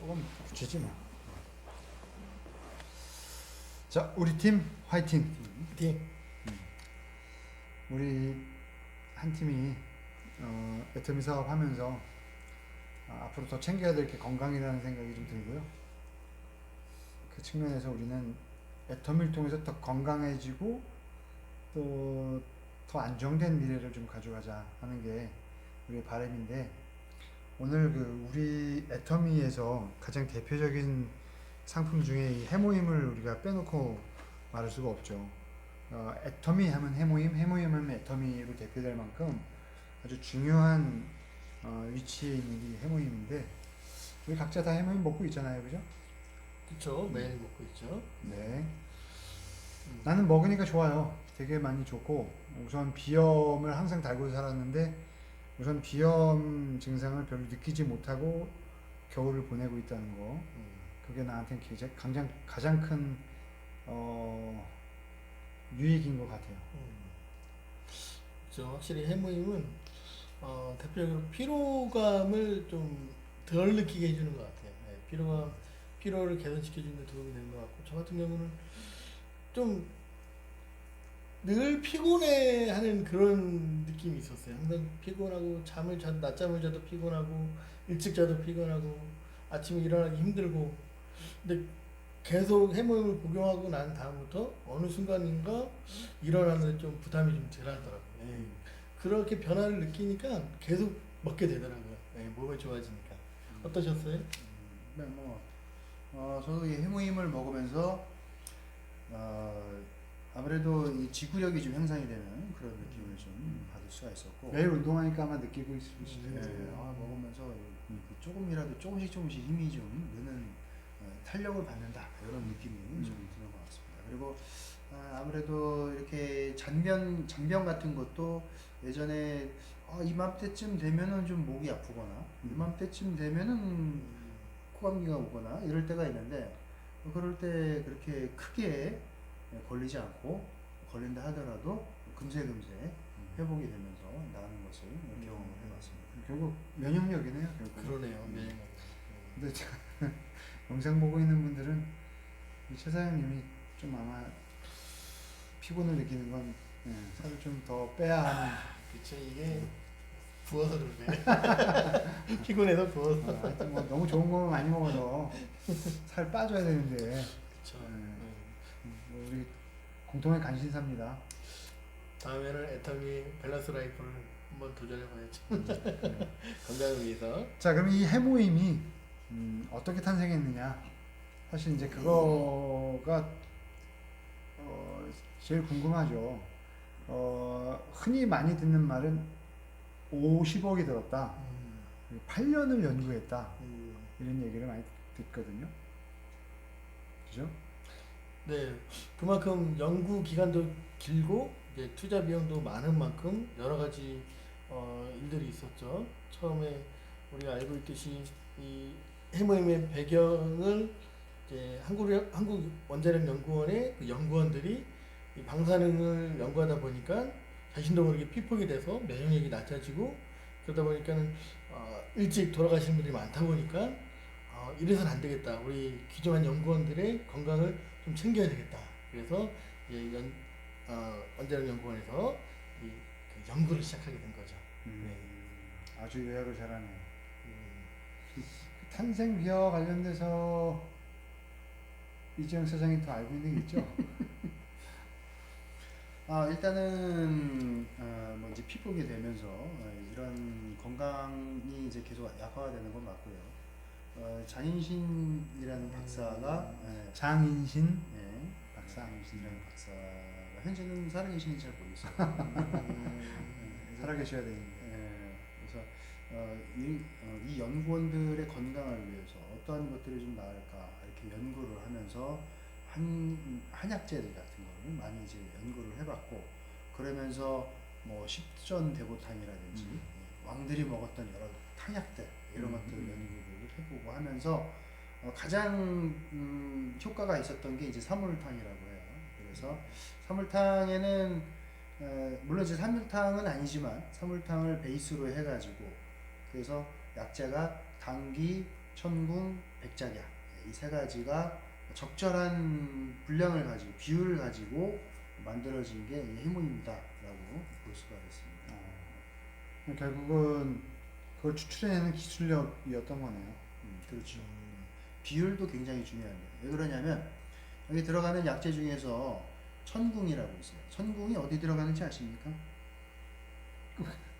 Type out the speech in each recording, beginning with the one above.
조금 붙이지 뭐. 자, 우리 팀 화이팅. 팀. 우리 한 팀이 애터미 사업 하면서 앞으로 더 챙겨야 될 게 건강이라는 생각이 좀 들고요. 그 측면에서 우리는 애터미를 통해서 더 건강해지고 또 더 안정된 미래를 좀 가져가자 하는 게 우리의 바람인데, 오늘 그 우리 애터미에서 가장 대표적인 상품 중에 이 해모임을 우리가 빼놓고 말할 수가 없죠. 애터미 하면 해모임, 해모임 하면 애터미로 대표될 만큼 아주 중요한 위치에 있는 이 해모임인데, 우리 각자 다 해모임 먹고 있잖아요, 그죠? 그쵸. 매일 먹고 있죠. 네. 나는 먹으니까 좋아요. 되게 많이 좋고, 우선 비염을 항상 달고 살았는데 우선 비염 증상을 별로 느끼지 못하고 겨울을 보내고 있다는 거, 그게 나한테는 가장 큰 유익인 것 같아요. 그쵸. 확실히 해모임은 대표적으로 피로감을 좀 덜 느끼게 해주는 것 같아요. 네, 피로를 개선시켜주는 데 도움이 되는 것 같고, 저 같은 경우는 좀 늘 피곤해하는 그런 느낌이 있었어요. 항상 피곤하고 낮잠을 자도 피곤하고 일찍 자도 피곤하고 아침에 일어나기 힘들고, 근데 계속 해모임을 복용하고 난 다음부터 어느 순간인가 일어나는데 좀 부담이 좀 덜하더라고요. 그렇게 변화를 느끼니까 계속 먹게 되더라고요. 몸이 좋아지니까. 어떠셨어요? 네, 저도 이 해모임을 먹으면서 아무래도 이 지구력이 좀 향상이 되는 그런 느낌을 좀 받을 수가 있었고, 매일 운동하니까 아마 느끼고 있으시죠. 먹으면서 조금이라도 조금씩 힘이 좀 느는 탄력을 받는다, 이런 느낌이 좀 드는 것 같습니다. 그리고 아무래도 이렇게 잔변 같은 것도 예전에 이맘때쯤 되면은 좀 목이 아프거나 이맘때쯤 되면은 코감기가 오거나 이럴 때가 있는데, 그럴 때 그렇게 크게 걸리지 않고, 걸린다 하더라도 금세 회복이 되면서 나는 것을 경험을 해봤습니다. 결국 면역력이네요. 결국. 그러네요. 네. 근데 영상 보고 있는 분들은 최 사장님이 좀 아마 피곤을 느끼는 건 살을 좀 더 빼야 하는. 그쵸. 이게 부어서 그러네. 피곤해서 부어서. 하여튼 뭐 너무 좋은 거만 많이 먹어서 살 빠져야 되는데. 그쵸. 뭐 우리 공통의 관심사입니다. 다음에는 애터미 밸런스 라이프를 한번 도전해봐야죠. 건강을 위해서. 자, 그럼 이 해모임이 어떻게 탄생했느냐? 사실 이제 그거가 제일 궁금하죠. 흔히 많이 듣는 말은 50억이 들었다, 8년을 연구했다, 이런 얘기를 많이 듣거든요. 그죠? 네, 그만큼 연구 기간도 길고 이제 투자 비용도 많은 만큼 여러 가지 일들이 있었죠. 처음에 우리가 알고 있듯이 이 해모임의 배경을 이제 한국 원자력 연구원의 그 연구원들이 이 방사능을 연구하다 보니까 자신도 모르게 피폭이 돼서 면역력이 낮아지고, 그러다 보니까는 일찍 돌아가시는 분들이 많다 보니까 이래서는 안 되겠다. 우리 기존한 연구원들의 건강을 좀 챙겨야 되겠다. 그래서 원자력 연구원에서 그 연구를 시작하게 된 거죠. 아주 요약을 잘하네. 탄생 비와 관련돼서 이재영 사장이 더 알고 있는 게 있죠? 일단은 이제 피폭이 되면서 이런 건강이 이제 계속 약화가 되는 건 맞고요. 장인신이라는 박사가 장인신 박사, 장인신이라는 박사가 현재는 살아계시는지 잘 모르겠어요. 살아계셔야 되는데. 그래서 이 연구원들의 건강을 위해서 어떠한 것들이 좀 나을까, 이렇게 연구를 하면서 한약재들 같은 거를 많이 이제 연구를 해봤고, 그러면서 뭐 십전대보탕이라든지 왕들이 먹었던 여러 탕약들, 이런 것들 연구를 해보고 하면서 가장 효과가 있었던 게 이제 사물탕이라고 해요. 그래서 사물탕에는 물론 이제 사물탕은 아니지만 사물탕을 베이스로 해가지고, 그래서 약재가 당귀, 천궁, 백작약 이 세 가지가 적절한 분량을 가지고 비율을 가지고 만들어진 게 이 해모입니다라고 볼 수가 있습니다. 결국은 그걸 추출해내는 기술력이었던 거네요. 그렇죠. 비율도 굉장히 중요합니다. 왜 그러냐면 여기 들어가는 약재 중에서 천궁이라고 있어요. 천궁이 어디 들어가는지 아십니까?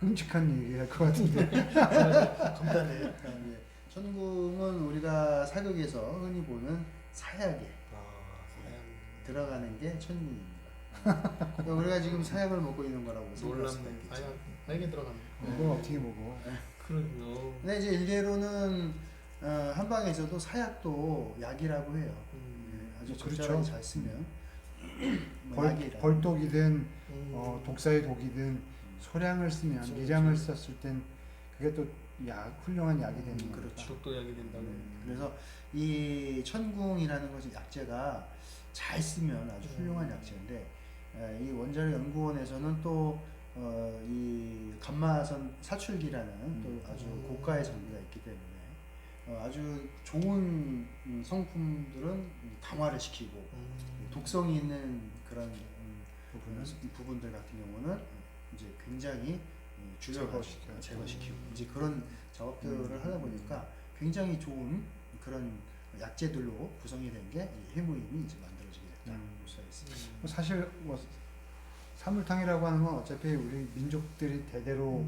끔찍한 얘기할 것 같은데. 간단해요. 예. 천궁은 우리가 사극에서 흔히 보는 사약에 사양. 들어가는 게 천궁입니다. 그러니까 우리가 지금 사약을 먹고 있는 거라고 생각할 수가 놀랍네. 있겠죠. 사양에 들어가는. 이걸 어떻게 먹어? 그럼요. 근데 이제 일례로는 한방에서도 사약도 약이라고 해요. 아주 그렇죠. 적절하게 잘 쓰면 뭐 약이라. 벌독이든 독사의 독이든 소량을 쓰면 그렇죠, 미량을 그렇죠. 썼을 땐 그게 또 훌륭한 약이 되는 거니까. 그렇죠. 독도약이 된다고. 그래서 이 천궁이라는 것이 약재가 잘 쓰면 아주 훌륭한 약재인데 이 원자력 연구원에서는 또 이 감마선 사출기라는 또 아주 고가의 장비가 있기 때문에 아주 좋은 성품들은 강화를 시키고 독성이 있는 그런 부분들 같은 경우는 이제 굉장히 제거시켜요. 제거시키고 이제 그런 작업들을 하다 보니까 굉장히 좋은 그런 약재들로 구성이 된 게 해무임이 이제 만들어지게 됐다 볼 수가 있습니다. 사실 뭐 사물탕이라고 하는 건 어차피 우리 민족들이 대대로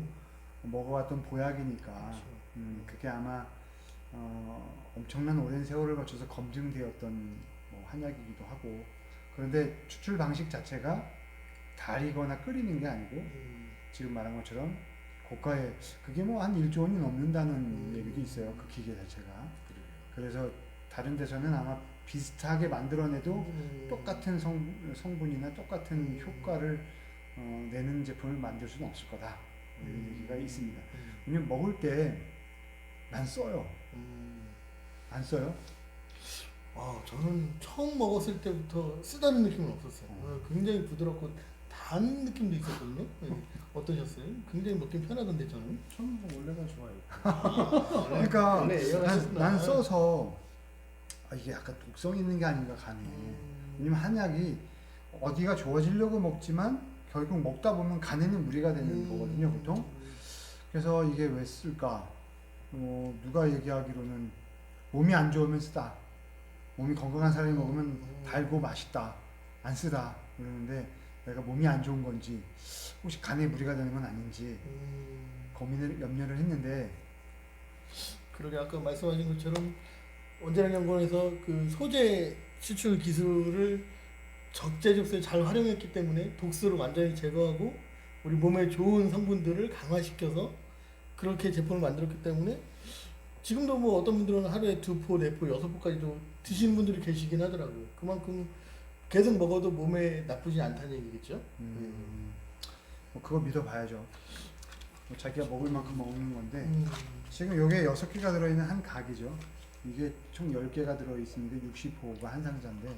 먹어왔던 보약이니까 그렇죠. 그게 아마 엄청난 오랜 세월을 거쳐서 검증되었던 뭐 한약이기도 하고, 그런데 추출 방식 자체가 달이거나 끓이는 게 아니고 지금 말한 것처럼 고가의 그게 뭐 한 1조 원이 넘는다는 얘기도 있어요. 그 기계 자체가. 그래서 다른 데서는 아마 비슷하게 만들어내도 똑같은 성분이나 똑같은 효과를 내는 제품을 만들 수는 없을 거다, 이런 얘기가 있습니다. 왜냐면 먹을 때 난 써요. 안 써요? 저는 처음 먹었을 때부터 쓰다는 느낌은 없었어요. 굉장히 부드럽고 단 느낌도 있었거든요. 어떠셨어요? 굉장히 먹기 편하던데 저는. 저는 뭐 원래가 좋아요. 그러니까 원래 예언하셨구나. 난 써서 이게 약간 독성 있는 게 아닌가 가네. 왜냐면 한약이 어디가 좋아지려고 먹지만 결국 먹다 보면 간에는 무리가 되는 거거든요, 보통. 그래서 이게 왜 쓸까? 누가 얘기하기로는 몸이 안 좋으면 쓰다. 몸이 건강한 사람이 먹으면 달고 맛있다. 안 쓰다. 그러는데 내가 몸이 안 좋은 건지 혹시 간에 무리가 되는 건 아닌지 염려를 했는데, 그러게 아까 말씀하신 것처럼 원자력 연구원에서 그 소재 추출 기술을 적재적소에 잘 활용했기 때문에 독소를 완전히 제거하고 우리 몸에 좋은 성분들을 강화시켜서 그렇게 제품을 만들었기 때문에 지금도 뭐 어떤 분들은 하루에 2포, 4포, 6포까지도 드시는 분들이 계시긴 하더라고요. 그만큼 계속 먹어도 몸에 나쁘지 않다는 얘기겠죠. 뭐 그거 믿어봐야죠. 뭐 자기가 먹을 만큼 먹는 건데, 음. 지금 요게 6개가 들어있는 한 각이죠. 이게 총 10개가 들어있으니까 60호가 한 상자인데,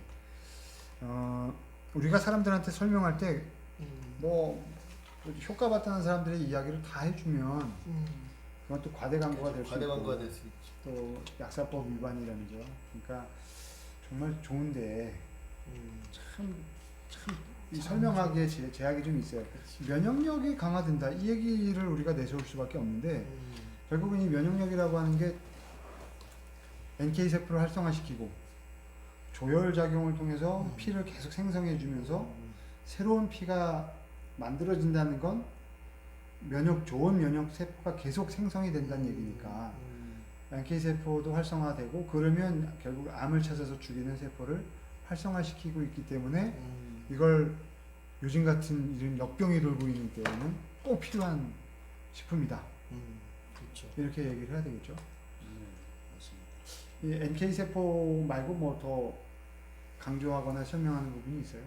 우리가 사람들한테 설명할 때 뭐 효과 봤다는 사람들의 이야기를 다 해주면 그건 또 과대 광고가 될 수 과대 광고가 있고 될 수 있죠. 또 약사법 위반이라는 점. 그러니까 정말 좋은데 참 이 설명하기에 제약이 좀 있어요. 면역력이 강화된다, 이 얘기를 우리가 내세울 수밖에 없는데, 결국은 이 면역력이라고 하는 게 NK 세포를 활성화시키고 조혈 작용을 통해서 피를 계속 생성해 주면서 새로운 피가 만들어진다는 건 좋은 면역 세포가 계속 생성이 된다는 얘기니까 NK 세포도 활성화되고, 그러면 결국 암을 찾아서 죽이는 세포를 활성화시키고 있기 때문에 이걸 요즘 같은 이런 역병이 돌고 있는 때에는 꼭 필요한 식품이다. 그렇죠. 이렇게 얘기를 해야 되겠죠. 맞습니다. 이 NK 세포 말고 뭐 더 강조하거나 설명하는 부분이 있어요?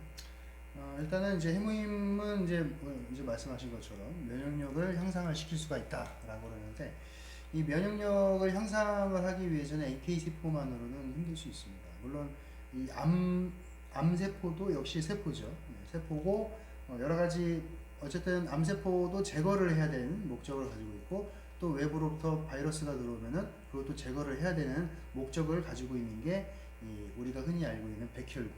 일단은 이제 해무임은 이제 말씀하신 것처럼 면역력을 향상을 시킬 수가 있다라고 그러는데, 이 면역력을 향상을 하기 위해서는 NK 세포만으로는 힘들 수 있습니다. 물론 이 암 세포도 역시 세포죠. 세포고 여러 가지 어쨌든 암세포도 제거를 해야 되는 목적을 가지고 있고 또 외부로부터 바이러스가 들어오면은 그것도 제거를 해야 되는 목적을 가지고 있는 게 우리가 흔히 알고 있는 백혈구,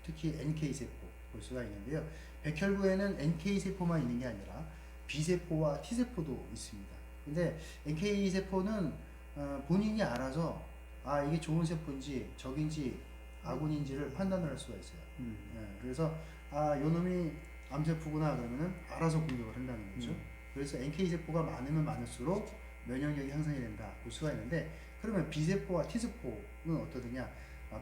특히 NK 세포 볼 수가 있는데요. 백혈구에는 NK 세포만 있는 게 아니라 B 세포와 T 세포도 있습니다. 근데 NK 세포는 본인이 알아서 이게 좋은 세포인지 적인지 아군인지를 판단을 할 수가 있어요. 그래서 요 놈이 암세포구나 그러면은 알아서 공격을 한다는 거죠. 그래서 NK 세포가 많으면 많을수록 면역력이 향상이 된다 볼 수가 있는데, 그러면 B 세포와 T 세포는 어떠느냐?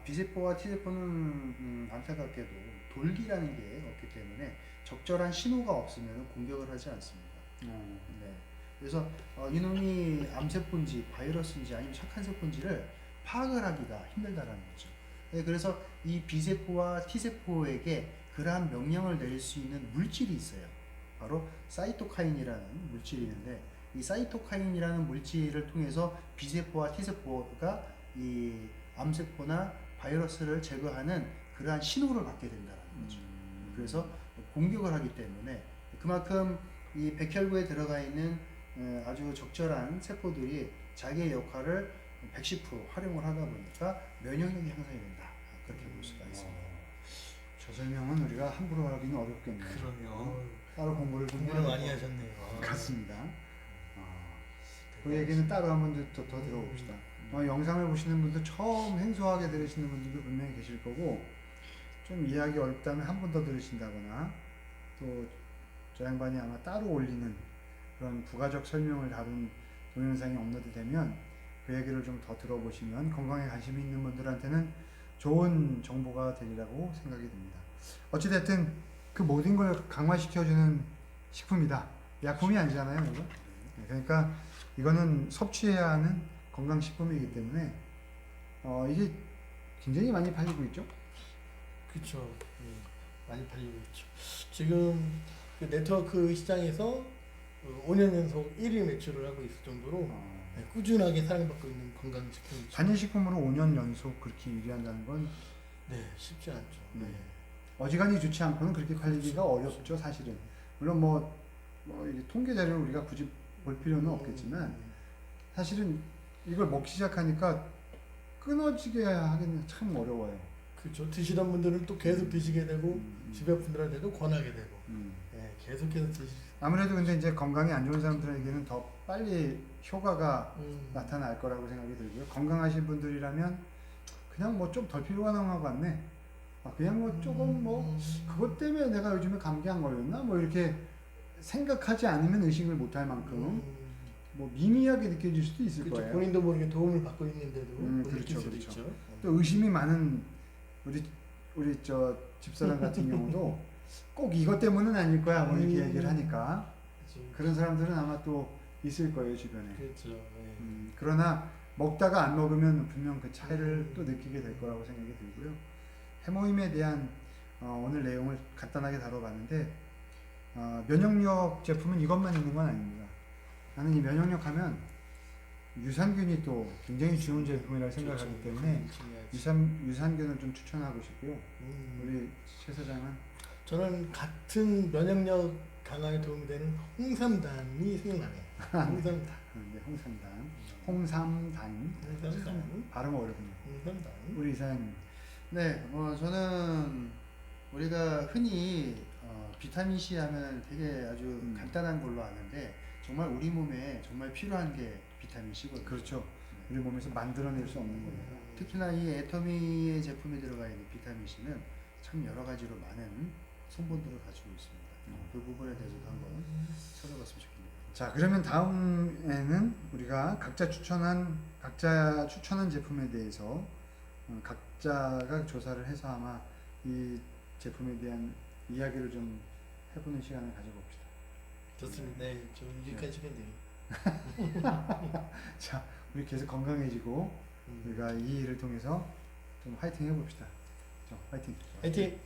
B 세포와 T 세포는 안타깝게도 돌기라는 게 없기 때문에 적절한 신호가 없으면 공격을 하지 않습니다. 네. 그래서 이놈이 암세포인지 바이러스인지 아니면 착한 세포인지를 파악을 하기가 힘들다라는 거죠. 네, 그래서 이 B세포와 T세포에게 그러한 명령을 내릴 수 있는 물질이 있어요. 바로 사이토카인이라는 물질이 있는데, 이 사이토카인이라는 물질을 통해서 B세포와 T세포가 이 암세포나 바이러스를 제거하는 그러한 신호를 받게 된다는 거죠. 그래서 공격을 하기 때문에 그만큼 이 백혈구에 들어가 있는 아주 적절한 세포들이 자기의 역할을 110% 활용을 하다 보니까 면역력이 향상이 된다. 그렇게 볼 수가 있습니다. 저 설명은 우리가 함부로 하기는 어렵겠네요. 그럼요. 따로 공부를 좀 공부를 해야 많이 될 것 하셨네요. 같습니다. 그 얘기는 따로 한번 더 들어봅시다. 영상을 보시는 분들, 처음 생소하게 들으시는 분들도 분명히 계실 거고, 좀 이해하기 어렵다면 한 번 더 들으신다거나, 또 저 양반이 아마 따로 올리는 그런 부가적 설명을 다룬 동영상이 업로드되면 그 얘기를 좀 더 들어보시면 건강에 관심이 있는 분들한테는 좋은 정보가 되리라고 생각이 듭니다. 어찌됐든 그 모든 걸 강화시켜주는 식품이다. 약품이 아니잖아요, 이거. 그러니까 이거는 섭취해야 하는 건강식품이기 때문에 이게 굉장히 많이 팔리고 있죠. 그렇죠. 많이 팔리고 있죠. 지금 그 네트워크 시장에서 5년 연속 1위 매출을 하고 있을 정도로 꾸준하게 사랑받고 있는 건강식품이죠. 단일식품으로 5년 연속 그렇게 유지한다는 건 네, 쉽지 않죠. 네. 어지간히 좋지 않고는 그렇게 팔리기가 어렵죠, 사실은. 물론 뭐 이게 통계 자료를 우리가 굳이 볼 필요는 없겠지만, 사실은 이걸 먹기 시작하니까 끊어지게 하기는 참 어려워요. 그렇죠. 드시던 분들은 또 계속 드시게 되고 주변 분들한테도 권하게 되고 네, 계속해서 드시. 아무래도 근데 이제 건강이 안 좋은 사람들에게는 더 빨리 효과가 나타날 거라고 생각이 들고요. 건강하신 분들이라면 그냥 뭐 좀 덜 필요가 나는 것 같네. 그냥 뭐 조금 뭐 그것 때문에 내가 요즘에 감기 안 걸렸나? 뭐 이렇게 생각하지 않으면 의식을 못할 만큼 뭐 미미하게 느껴질 수도 있을 그렇죠. 거예요. 본인도 모르게 도움을 받고 있는데도 못 느낄 그렇죠, 수도 그렇죠. 있죠. 또 의심이 많은 우리 저 집사람 같은 경우도 꼭 이것 때문은 아닐 거야 뭐 이렇게 얘기를 하니까 그렇죠. 그런 사람들은 아마 또 있을 거예요, 주변에. 그렇죠. 네. 그러나 먹다가 안 먹으면 분명 그 차이를 또 느끼게 될 거라고 생각이 들고요. 해모임에 대한 오늘 내용을 간단하게 다뤄봤는데, 면역력 제품은 이것만 있는 건 아닙니다. 나는 이 면역력 하면 유산균이 또 굉장히 좋은 제품이라고 생각하기 때문에 유산균을 좀 추천하고 싶고요. 우리 최 사장은? 저는 같은 면역력 강화에 도움이 되는 홍삼단이 생각나네요. 홍삼단. 네, 홍삼단. 발음 어렵군요. 홍삼단. 우리 이사장님. 네, 저는 우리가 흔히 비타민 C 하면 되게 아주 간단한 걸로 아는데 정말 우리 몸에 정말 필요한 게 비타민 C거든요. 그렇죠. 우리 몸에서 만들어낼 수 없는 겁니다. 특히나 이 애터미의 제품에 들어가 있는 비타민 C는 참 여러 가지로 많은 성분들을 가지고 있습니다. 그 부분에 대해서도 한번 찾아봤으면 좋겠네요. 자, 그러면 다음에는 우리가 각자 추천한 제품에 대해서 각자가 조사를 해서 아마 이 제품에 대한 이야기를 좀 해보는 시간을 가져봅시다. 좋습니다. 네, 좀 유익한 시간들이. 자, 우리 계속 건강해지고 우리가 이 일을 통해서 좀 화이팅 해봅시다. 화이팅! 화이팅!